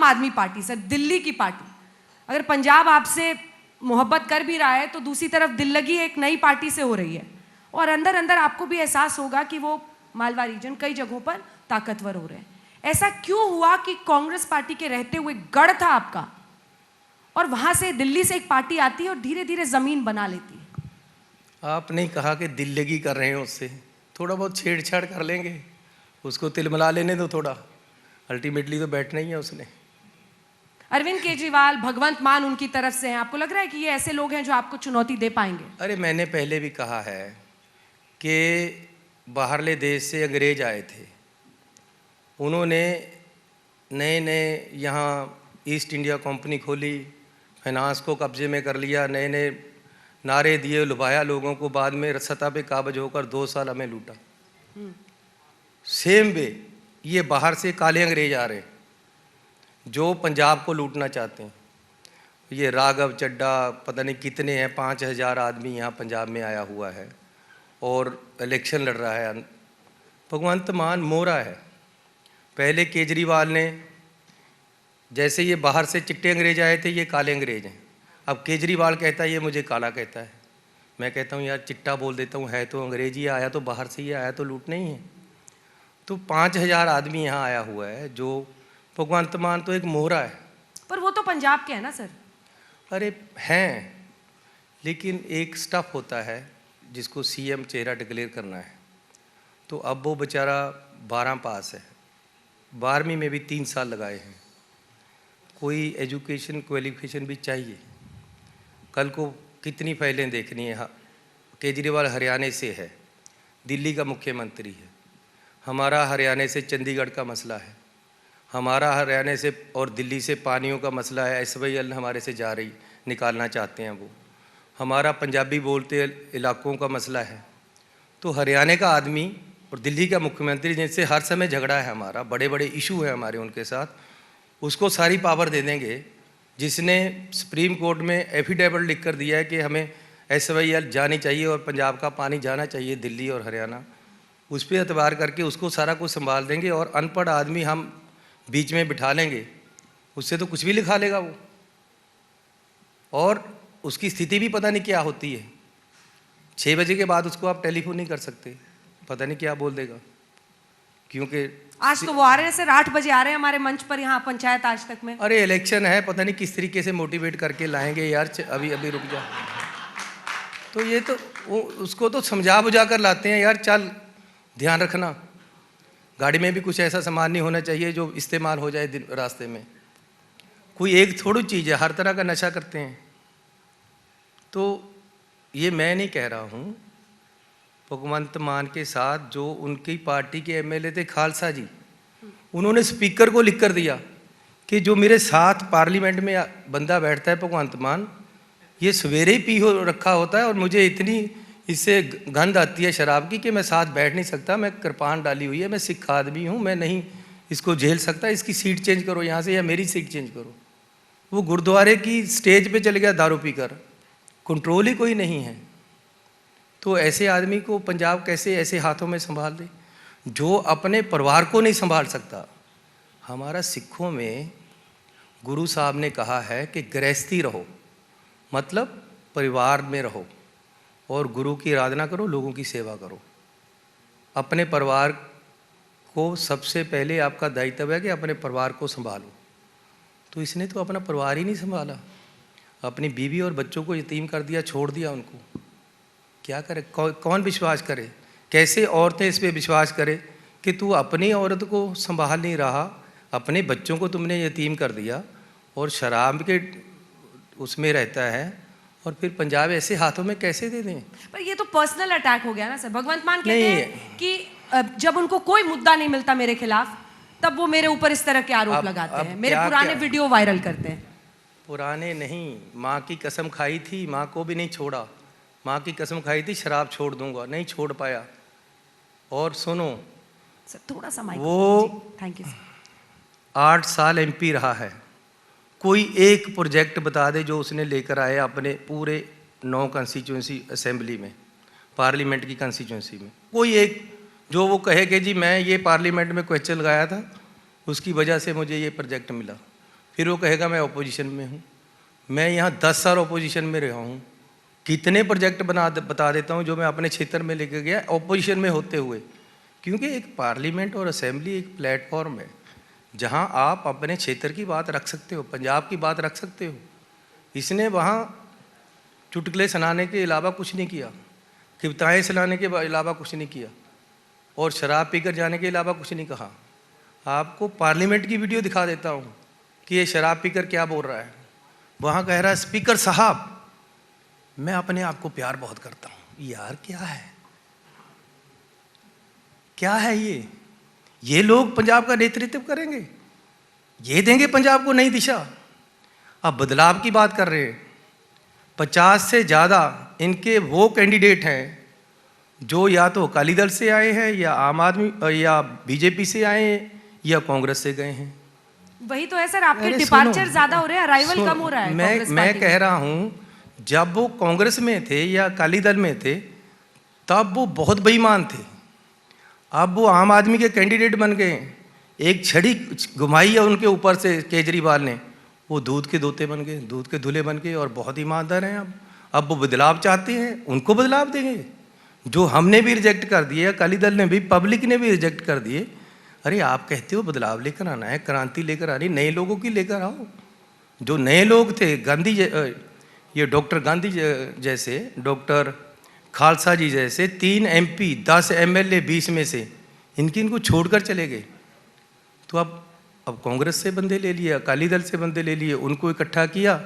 आदमी party sir, Delhi की party, अगर पंजाब आपसे मोहब्बत कर भी रहा है तो दूसरी तरफ दिल लगी एक नई पार्टी से हो रही है, और अंदर अंदर आपको भी एहसास होगा कि वो मालवा रीजन कई जगहों पर ताकतवर हो रहे हैं। ऐसा क्यों हुआ कि कांग्रेस पार्टी के रहते हुए गढ़ था आपका, और वहां से दिल्ली से एक पार्टी आती है और धीरे धीरे जमीन बना लेती है? आपने कहा कि दिल लगी कर रहे हैं, उससे थोड़ा बहुत छेड़छाड़ कर लेंगे, उसको तिलमिला लेने दो थोड़ा, अल्टीमेटली तो बैठना ही है उसने। अरविंद केजरीवाल, भगवंत मान उनकी तरफ से हैं, आपको लग रहा है कि ये ऐसे लोग हैं जो आपको चुनौती दे पाएंगे? अरे मैंने पहले भी कहा है कि बाहरले देश से अंग्रेज आए थे, उन्होंने नए नए यहाँ ईस्ट इंडिया कंपनी खोली, फाइनेंस को कब्जे में कर लिया, नए नए नारे दिए, लुभाया लोगों को, बाद में सत्ता पे काबज होकर 2 साल हमें लूटा। सेम वे ये बाहर से काले अंग्रेज आ रहे हैं जो पंजाब को लूटना चाहते हैं। ये राघव चड्डा पता नहीं कितने हैं, 5000 आदमी यहाँ पंजाब में आया हुआ है और इलेक्शन लड़ रहा है। भगवंत मान मोरा है। पहले केजरीवाल ने, जैसे ये बाहर से चिट्टे अंग्रेज आए थे, ये काले अंग्रेज हैं। अब केजरीवाल कहता है ये मुझे काला कहता है, मैं कहता हूँ यार चिट्टा बोल देता हूँ, है तो अंग्रेज ही, आया तो बाहर से ही आया, तो लूटना ही है। तो 5000 आदमी यहाँ आया हुआ है, जो भगवंत मान तो एक मोहरा है। पर वो तो पंजाब के हैं ना सर? अरे हैं, लेकिन एक स्टफ होता है जिसको सीएम चेहरा डिक्लेयर करना है। तो अब वो बेचारा 12 पास है, 12वीं में भी 3 साल लगाए हैं। कोई एजुकेशन क्वालिफिकेशन भी चाहिए। कल को कितनी फाइलें देखनी है। केजरीवाल हरियाणा से है, दिल्ली का मुख्यमंत्री है। हमारा हरियाणा से चंडीगढ़ का मसला है, हमारा हरियाणा से और दिल्ली से पानियों का मसला है। SYL हमारे से जा रही, निकालना चाहते हैं वो। हमारा पंजाबी बोलते इलाकों का मसला है। तो हरियाणा का आदमी और दिल्ली का मुख्यमंत्री जिनसे हर समय झगड़ा है हमारा, बड़े बड़े इशू है हमारे उनके साथ, उसको सारी पावर दे देंगे, जिसने सुप्रीम कोर्ट में एफिडेविट लिख कर दिया है कि हमें SYL जानी चाहिए और पंजाब का पानी जाना चाहिए दिल्ली और हरियाणा। उस पर एतबार करके उसको सारा कुछ संभाल देंगे, और अनपढ़ आदमी हम बीच में बिठा लेंगे, उससे तो कुछ भी लिखा लेगा वो, और उसकी स्थिति भी पता नहीं क्या होती है। 6 बजे के बाद उसको आप टेलीफोन नहीं कर सकते, पता नहीं क्या बोल देगा। क्योंकि आज तो वो आ रहे हैं सर, 8 बजे आ रहे हैं हमारे मंच पर यहाँ पंचायत आज तक में। अरे इलेक्शन है, पता नहीं किस तरीके से मोटिवेट करके लाएंगे यार, अभी अभी रुक जा। तो ये तो उसको तो समझा बुझा कर लाते हैं यार, चल ध्यान रखना, गाड़ी में भी कुछ ऐसा सामान नहीं होना चाहिए जो इस्तेमाल हो जाए रास्ते में। कोई एक थोड़ी चीज़ है, हर तरह का नशा करते हैं। तो ये मैं नहीं कह रहा हूँ, भगवंत मान के साथ जो उनकी पार्टी के MLA थे खालसा जी, उन्होंने स्पीकर को लिख कर दिया कि जो मेरे साथ पार्लियामेंट में बंदा बैठता है भगवंत मान, ये सवेरे ही पी हो रखा होता है और मुझे इतनी इससे गंध आती है शराब की कि मैं साथ बैठ नहीं सकता, मैं कृपान डाली हुई है, मैं सिख आदमी हूँ, मैं नहीं इसको झेल सकता, इसकी सीट चेंज करो यहाँ से या मेरी सीट चेंज करो। वो गुरुद्वारे की स्टेज पे चले गया दारू पीकर, कंट्रोल ही कोई नहीं है। तो ऐसे आदमी को पंजाब कैसे ऐसे हाथों में संभाल दे जो अपने परिवार को नहीं संभाल सकता। हमारा सिखों में गुरु साहब ने कहा है कि गृहस्थी रहो, मतलब परिवार में रहो और गुरु की आराधना करो, लोगों की सेवा करो। अपने परिवार को सबसे पहले आपका दायित्व है कि अपने परिवार को संभालो। तो इसने तो अपना परिवार ही नहीं संभाला, अपनी बीवी और बच्चों को यतीम कर दिया, छोड़ दिया उनको। क्या करे, कौन विश्वास करे? कैसे औरतें इस पर विश्वास करे कि तू अपनी औरत को संभाल नहीं रहा, अपने बच्चों को तुमने यतीम कर दिया और शराब के उसमें रहता है, और फिर पंजाब ऐसे हाथों में कैसे दे दें? पर ये तो पर्सनल अटैक हो गया ना सर। भगवंत मान कहते हैं कि जब उनको कोई मुद्दा नहीं मिलता मेरे खिलाफ, तब वो मेरे ऊपर इस तरह के आरोप लगाते हैं, मेरे पुराने वीडियो वायरल करते हैं। पुराने नहीं, माँ की कसम खाई थी, माँ को भी नहीं छोड़ा। माँ की कसम खाई थी शराब छोड़ दूंगा, नहीं छोड़ पाया। और सुनो सर, थोड़ा सा माइक, वो थैंक यू। 8 साल MP रहा है, कोई एक प्रोजेक्ट बता दे जो उसने लेकर आया अपने पूरे 9 कंस्टिट्यूंसी असेंबली में, पार्लियामेंट की कंस्टिट्यूंसी में, कोई एक जो वो कहे कि जी मैं ये पार्लियामेंट में क्वेश्चन लगाया था, उसकी वजह से मुझे ये प्रोजेक्ट मिला। फिर वो कहेगा मैं अपोजिशन में हूँ। मैं यहाँ 10 साल अपोजिशन में रहा हूँ, कितने प्रोजेक्ट बता देता हूँ जो मैं अपने क्षेत्र में लेके गया अपोजिशन में होते हुए। क्योंकि एक पार्लियामेंट और असेंबली एक प्लेटफॉर्म है जहाँ आप अपने क्षेत्र की बात रख सकते हो, पंजाब की बात रख सकते हो। इसने वहाँ चुटकुले सुनाने के अलावा कुछ नहीं किया, कविताएँ सुनाने के अलावा कुछ नहीं किया, और शराब पीकर जाने के अलावा कुछ नहीं कहा। आपको पार्लियामेंट की वीडियो दिखा देता हूँ कि ये शराब पीकर क्या बोल रहा है। वहाँ कह रहा है, स्पीकर साहब मैं अपने आप को प्यार बहुत करता हूँ। यार क्या है, क्या है ये लोग पंजाब का नेतृत्व करेंगे, ये देंगे पंजाब को नई दिशा। अब बदलाव की बात कर रहे हैं। 50 से ज़्यादा इनके वो कैंडिडेट हैं जो या तो अकाली दल से आए हैं, या आम आदमी या बीजेपी से आए हैं, या कांग्रेस से गए हैं। वही तो है सर, आपके डिपार्चर ज्यादा हो रहे हैं, अराइवल कम हो रहा है। मैं कह रहा हूँ जब वो कांग्रेस में थे या अकाली दल में थे तब वो बहुत बेईमान थे। अब वो आम आदमी के कैंडिडेट बन गए। एक छड़ी घुमाई है उनके ऊपर से केजरीवाल ने, वो दूध के दोते बन गए, दूध के धुले बन गए और बहुत ईमानदार हैं। अब वो बदलाव चाहते हैं, उनको बदलाव देंगे। जो हमने भी रिजेक्ट कर दिए, अकाली दल ने भी, पब्लिक ने भी रिजेक्ट कर दिए। अरे आप कहते हो बदलाव लेकर आना है, क्रांति लेकर आनी, नए लोगों की लेकर आओ। जो नए लोग थे, गांधी ये डॉक्टर गांधी जैसे, डॉक्टर खालसा जी जैसे 3 MP 10 MLA 20 में से इनको छोड़कर चले गए। तो अब कांग्रेस से बंदे ले लिए, अकाली दल से बंदे ले लिए, उनको इकट्ठा किया।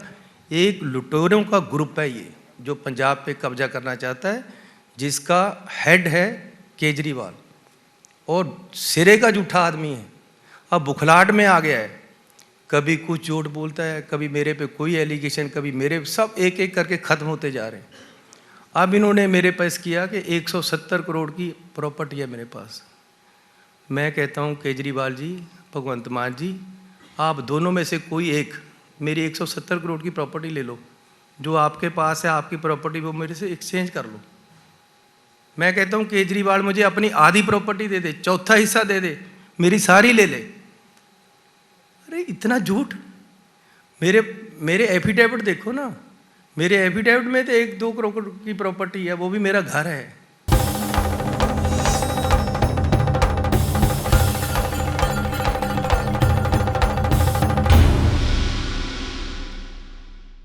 एक लुटेरों का ग्रुप है ये जो पंजाब पे कब्जा करना चाहता है, जिसका हेड है केजरीवाल और सिरे का झूठा आदमी है। अब बुखलाहट में आ गया है, कभी कुछ झूठ बोलता है, कभी मेरे पे कोई एलिगेशन, कभी मेरे, सब एक एक करके ख़त्म होते जा रहे हैं। अब इन्होंने मेरे पास किया कि 170 करोड़ की प्रॉपर्टी है मेरे पास। मैं कहता हूँ केजरीवाल जी, भगवंत मान जी, आप दोनों में से कोई एक मेरी 170 करोड़ की प्रॉपर्टी ले लो। जो आपके पास है आपकी प्रॉपर्टी, वो मेरे से एक्सचेंज कर लो। मैं कहता हूँ केजरीवाल मुझे अपनी आधी प्रॉपर्टी दे दे, चौथा हिस्सा दे दे, मेरी सारी ले ले। अरे इतना झूठ! मेरे एफिडेविट देखो ना, मेरे एफिडेविट में तो 1-2 करोड़ की प्रॉपर्टी है, वो भी मेरा घर है।